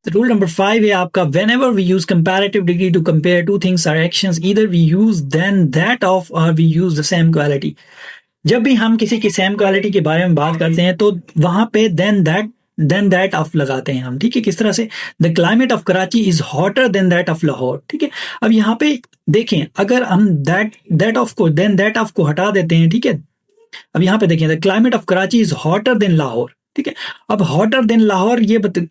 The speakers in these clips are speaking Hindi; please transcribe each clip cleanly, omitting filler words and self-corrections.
रूल नंबर 5 है आपका, whenever we use comparative degree to compare two things or actions, either we use than that of और we use the same quality. जब भी हम किसी की सेम क्वालिटी के बारे में बात करते हैं तो वहां पे देन दैट ऑफ लगाते हैं हम, ठीक है। किस तरह से, the climate of Karachi is hotter than that of Lahore, ठीक है। अब यहाँ पे देखें, अगर हम दैट ऑफ को देन दैट ऑफ को हटा देते हैं, ठीक है। अब यहाँ पे देखें, the climate of Karachi is hotter then Lahore, ठीक है। अब हॉटर देन लाहौर,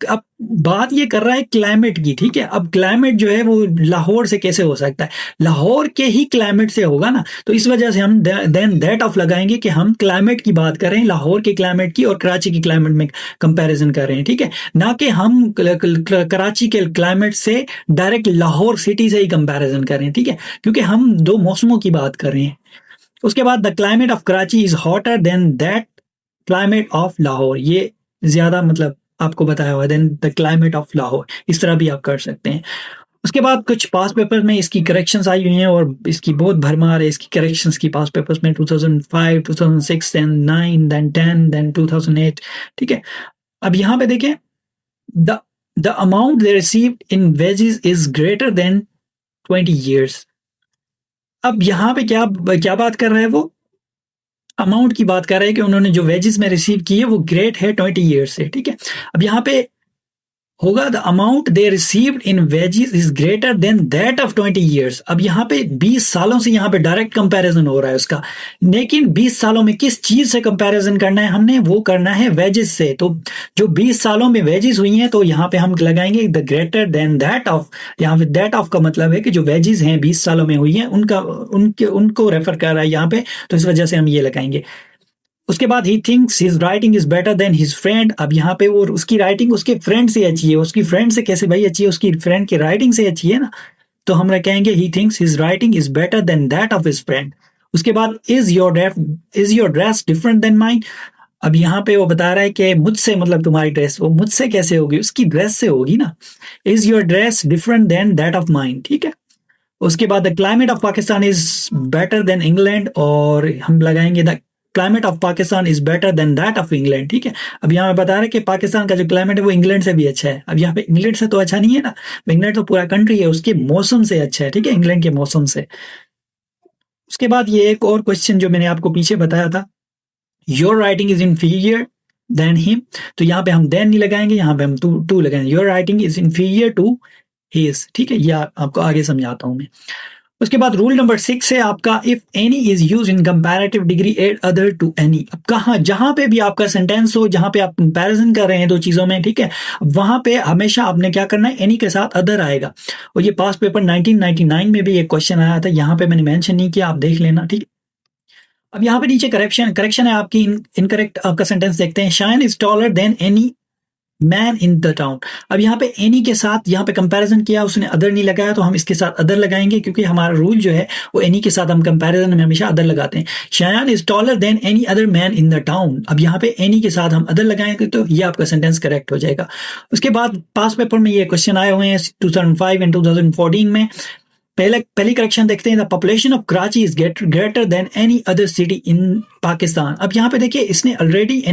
अब बात ये कर रहा है क्लाइमेट की, ठीक है। अब क्लाइमेट जो है वो लाहौर से कैसे हो सकता है, लाहौर के ही क्लाइमेट से होगा ना। तो इस वजह से हम देन दैट ऑफ लगाएंगे कि हम क्लाइमेट की बात कर रहे हैं, लाहौर के क्लाइमेट की और कराची की क्लाइमेट में कंपैरिजन कर रहे हैं, ठीक है। ना कि हम कराची के क्लाइमेट से डायरेक्ट लाहौर सिटी से ही कंपैरिजन कर रहे हैं, ठीक है, क्योंकि हम दो मौसमों की बात कर रहे हैं। उसके बाद the climate of Karachi is hotter than that climate of Lahore, ये ज्यादा मतलब आपको बताया हुआ, then the climate of Lahore, इस तरह भी आप कर सकते हैं। उसके बाद कुछ पास पेपर में इसकी करेक्शंस आई हुई हैं और इसकी बहुत भरमार है इसकी करेक्शंस की पास पेपर्स में, 2005, 2006, देन 9, देन 10, देन 2008, ठीक है। अब यहाँ पे देखें, the amount they received in wages is greater than 20 years। अब यहाँ पे क्या बात कर रहा है, वो अमाउंट की बात कर रहे हैं कि उन्होंने जो वेजेस में रिसीव की है वो ग्रेट है 20 years से, ठीक है। अब यहाँ पे होगा, the amount they received in wages is greater than that of 20 years। अब यहाँ पे 20 सालों से यहाँ पे डायरेक्ट कंपैरिजन हो रहा है उसका, लेकिन 20 सालों में किस चीज से कंपैरिजन करना है हमने, वो करना है वेजेस से। तो जो 20 सालों में वेजेस हुई हैं तो यहाँ पे हम लगाएंगे the greater than that of. यहाँ पे दैट ऑफ का मतलब है कि जो वेजेस हैं 20 सालों में हुई हैं उनको रेफर कर रहा है यहाँ पे, तो इस वजह से हम ये लगाएंगे। उसके बाद he thinks his writing is better then his friend. अब यहाँ पे वो उसकी राइटिंग उसके फ्रेंड से अच्छी है, उसकी फ्रेंड से कैसे भाई अच्छी है, उसकी फ्रेंड की राइटिंग से अच्छी है ना। तो हम कहेंगे he thinks his writing is better than that of his friend. उसके बाद is your dress different then mine. अब यहाँ पे वो बता रहा है कि मुझसे मतलब तुम्हारी ड्रेस, वो मुझसे कैसे होगी, उसकी ड्रेस से होगी ना। Is your dress different than that of mine, ठीक है। उसके बाद the climate of Pakistan is better than England, और हम लगाएंगे the climate of Pakistan is better than that of England, ठीक है। अब यहाँ बता रहे हैं कि पाकिस्तान का जो क्लाइमेट है वो इंग्लैंड से भी अच्छा है। अब यहाँ पे इंग्लैंड से तो अच्छा नहीं है ना, इंग्लैंड तो पूरा कंट्री है, उसके मौसम से अच्छा है, ठीक है, इंग्लैंड के मौसम से। उसके बाद ये एक और क्वेश्चन जो मैंने आपको पीछे बताया था, your writing is inferior than him. तो यहाँ पे हम देन नहीं लगाएंगे, यहाँ पे हम टू लगाएंगे, your writing is inferior to his, ठीक है। ये आपको आगे समझाता हूँ मैं। उसके बाद रूल नंबर 6 है आपका, if any is use in comparative degree add other to any. अब कहाँ, जहां पे भी आपका सेंटेंस हो, जहां पे आप कंपैरिजन कर रहे हैं दो चीजों में, ठीक है, वहां पे हमेशा आपने क्या करना है, एनी के साथ अदर आएगा। और ये पास पेपर 1999 में भी एक क्वेश्चन आया था, यहाँ पे मैंने मेंशन नहीं किया, आप देख लेना, ठीक है। अब यहाँ पे नीचे करेक्शन है आपकी, इनकरेक्ट आपका सेंटेंस देखते हैं, Shayan is taller than any man in the town. अब यहाँ पे एनी के साथ यहाँ पे कंपैरिजन किया, उसने अदर नहीं लगाया, तो हम इसके साथ अदर लगाएंगे, क्योंकि हमारा रूल जो है वो एनी के साथ हम कंपैरिजन में हमेशा अदर लगाते हैं। Shayan is taller than any other man in the town. अब यहाँ पे एनी के साथ हम अदर लगाएंगे तो ये आपका सेंटेंस करेक्ट हो जाएगा। उसके बाद पास पेपर में ये क्वेश्चन आए हुए हैं 2005 एंड 2014 में। पहली करेक्शन देखते हैं, the population of Karachi is greater than any other city in Pakistan. अब यहाँ पे देखिए, इसने ऑलरेडी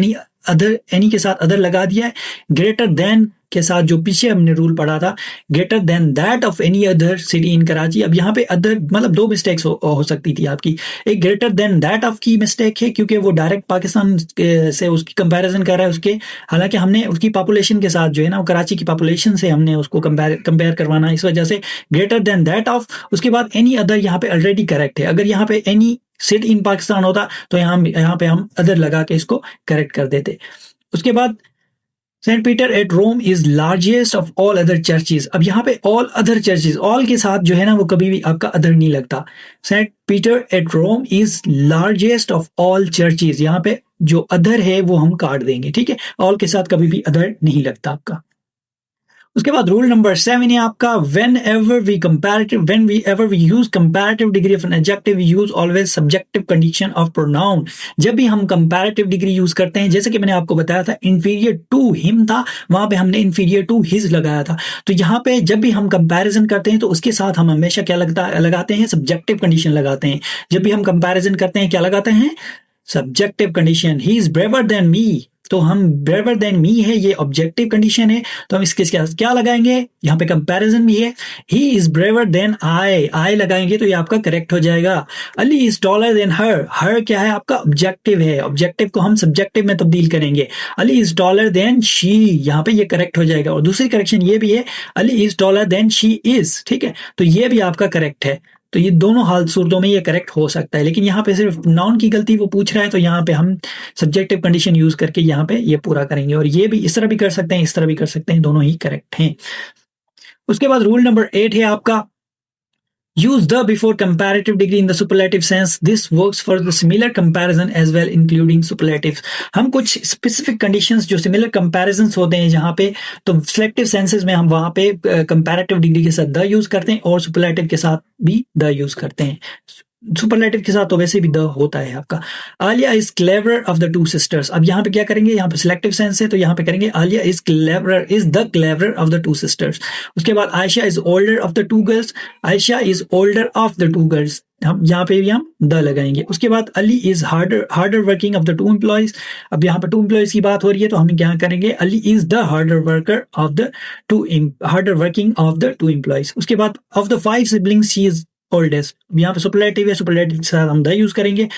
एनी के साथ अदर लगा दिया है, ग्रेटर देन के साथ जो पीछे हमने रूल पढ़ा था, greater than that of any other city in Karachi. अब यहाँ पे अदर मतलब दो मिस्टेक्स हो सकती थी आपकी। एक ग्रेटर देन दैट ऑफ की मिस्टेक है, क्योंकि वो डायरेक्ट पाकिस्तान से उसकी कंपैरिजन कर रहा है उसके, हालांकि हमने उसकी पॉपुलेशन के साथ जो है ना, वो कराची की पॉपुलेशन से हमने उसको कंपेयर करवाना, इस वजह से ग्रेटर देन दैट ऑफ। उसके बाद एनी अदर यहाँ पे ऑलरेडी करेक्ट है। अगर यहाँ पे एनी सिटी इन पाकिस्तान होता तो यहाँ पे हम अदर लगा के इसको करेक्ट कर देते। उसके बाद Saint Peter at Rome is largest of all other churches. अब यहाँ पे ऑल अदर चर्चेज, ऑल के साथ जो है ना वो कभी भी आपका अदर नहीं लगता। Saint Peter at Rome is largest of all churches, यहाँ पे जो अदर है वो हम काट देंगे, ठीक है, ऑल के साथ कभी भी अदर नहीं लगता आपका। उसके बाद रूल नंबर 7 है आपका, whenever we use comparative degree of an adjective we use always subjective condition of pronoun. जब भी हम कंपैरेटिव डिग्री यूज करते हैं, जैसे कि मैंने आपको बताया था इंफीरियर टू हिम था, वहां पे हमने इंफीरियर टू हिज लगाया था। तो यहाँ पे जब भी हम कंपैरिजन करते हैं तो उसके साथ हम हमेशा क्या लगाते हैं, सब्जेक्टिव कंडीशन लगाते हैं। जब भी हम कंपैरिजन करते हैं क्या लगाते हैं, subjective condition. He is braver than me, तो हम ब्रेवर देन मी है, ये ऑब्जेक्टिव कंडीशन है, तो हम इसके साथ क्या लगाएंगे, यहाँ पे कंपैरिजन भी है, he is braver than I लगाएंगे तो ये आपका करेक्ट हो जाएगा। Ali is taller than her क्या है आपका ऑब्जेक्टिव है, ऑब्जेक्टिव को हम सब्जेक्टिव में तब्दील करेंगे, Ali is taller then she, यहाँ पे ये करेक्ट हो जाएगा। और दूसरी करेक्शन ये भी है, Ali is taller then she is, ठीक है, तो ये भी आपका करेक्ट है। तो ये दोनों हाल सूरतों में ये करेक्ट हो सकता है, लेकिन यहाँ पे सिर्फ नाउन की गलती वो पूछ रहा है, तो यहाँ पे हम सब्जेक्टिव कंडीशन यूज करके यहाँ पे ये पूरा करेंगे। और ये भी इस तरह भी कर सकते हैं, इस तरह भी कर सकते हैं, दोनों ही करेक्ट हैं। उसके बाद रूल नंबर 8 है आपका, use the before comparative degree in the superlative sense. This works for the similar comparison as well, including superlatives. हम कुछ specific conditions जो similar comparisons होते हैं जहाँ पे, तो selective senses में हम वहाँ पे comparative degree के साथ the use करते हैं और superlative के साथ भी the use करते हैं। सुपरलेटिव के साथ तो वैसे भी द होता है आपका। Alia is clever of the two sisters, अब यहाँ पे क्या करेंगे, यहाँ पे सिलेक्टिव सेंस है तो यहाँ पे करेंगे Alia is clever, is the clever of the two sisters. उसके बाद Ayesha is older of the two girls, Ayesha is older of the two girls, हम यहाँ पे भी हम द लगाएंगे। उसके बाद Ali is harder working of the two employees, अब यहाँ पे टू एम्प्लॉयज की बात हो रही है तो हम क्या करेंगे, Ali is the harder worker of the harder working of the two employees. उसके बाद of the 5 siblings she is oldest, यहाँ पे सुपरलेटिव है, सुपरलेटिव के साथ हम द यूज करेंगे।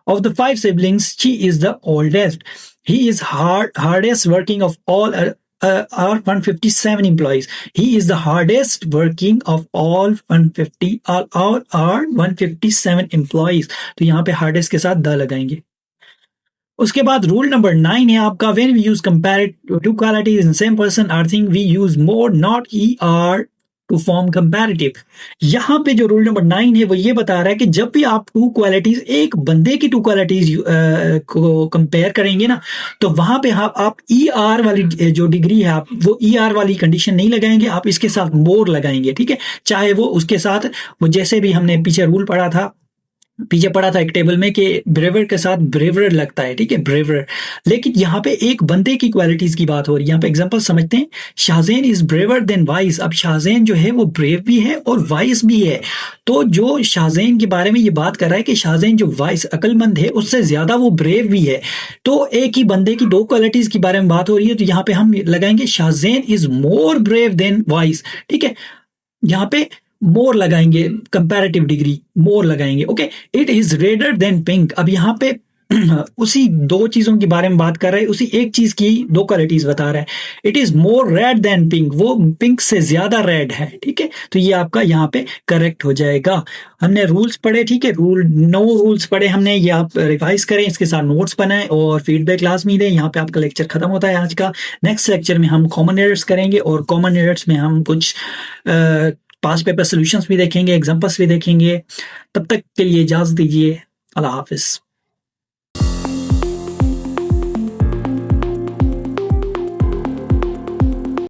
Of the 5 siblings she is the oldest, he is hardest working of all our 157 employees, he is the hardest working of all 157 employees, तो यहाँ पे hardest के साथ द लगाएंगे। उसके बाद रूल नंबर 9 है आपका, when we use comparative two qualities in same person or thing we use more not er to form comparative. यहाँ पे जो रूल नंबर 9 है वो ये बता रहा है कि जब भी आप टू क्वालिटीज, एक बंदे की टू क्वालिटीज को कंपेयर करेंगे ना, तो वहां पे आप ई आर वाली जो डिग्री है आप वो ई आर वाली कंडीशन नहीं लगाएंगे, आप इसके साथ मोर लगाएंगे, ठीक है। चाहे वो उसके साथ वो जैसे भी हमने पीछे रूल पढ़ा था एक टेबल में कि ब्रेवर के साथ ब्रेवर लगता है, ठीक है, ब्रेवर। लेकिन यहाँ पे एक बंदे की क्वालिटीज की बात हो रही है। यहाँ पे एग्जांपल समझते हैं, शाहजेन इज ब्रेवर देन वाइस। अब शाहजेन जो है वो ब्रेव भी है और वाइस भी है, तो जो शाहजेन के बारे में ये बात कर रहा है कि शाहजेन जो वाइस अकलमंद है उससे ज्यादा वो ब्रेव भी है, तो एक ही बंदे की दो क्वालिटीज के बारे में बात हो रही है, तो यहाँ पे हम लगाएंगे Shahzen is more brave than wise, ठीक है। यहाँ पे मोर लगाएंगे, कंपैरेटिव डिग्री मोर लगाएंगे, okay. It is redder than pink, अब यहाँ पे उसी दो चीजों के बारे में बात कर रहा है, उसी एक चीज की दो क्वालिटीज बता रहा है। It is more red than pink, वो पिंक से ज्यादा रेड है, ठीक है, तो ये आपका यहाँ पे करेक्ट हो जाएगा। हमने रूल्स पढ़े, ठीक है, 9 रूल्स पढ़े हमने, ये आप रिवाइज करें, इसके साथ नोट्स बनाएं और फीडबैक क्लास में दें। यहाँ पे आपका लेक्चर खत्म होता है आज का। नेक्स्ट लेक्चर में हम कॉमन एरर्स करेंगे और कॉमन एरर्स में हम कुछ पास्ट पेपर सॉल्यूशंस भी देखेंगे, एग्जांपल्स भी देखेंगे। तब तक के लिए इजाजत दीजिए, अल्लाह हाफिज।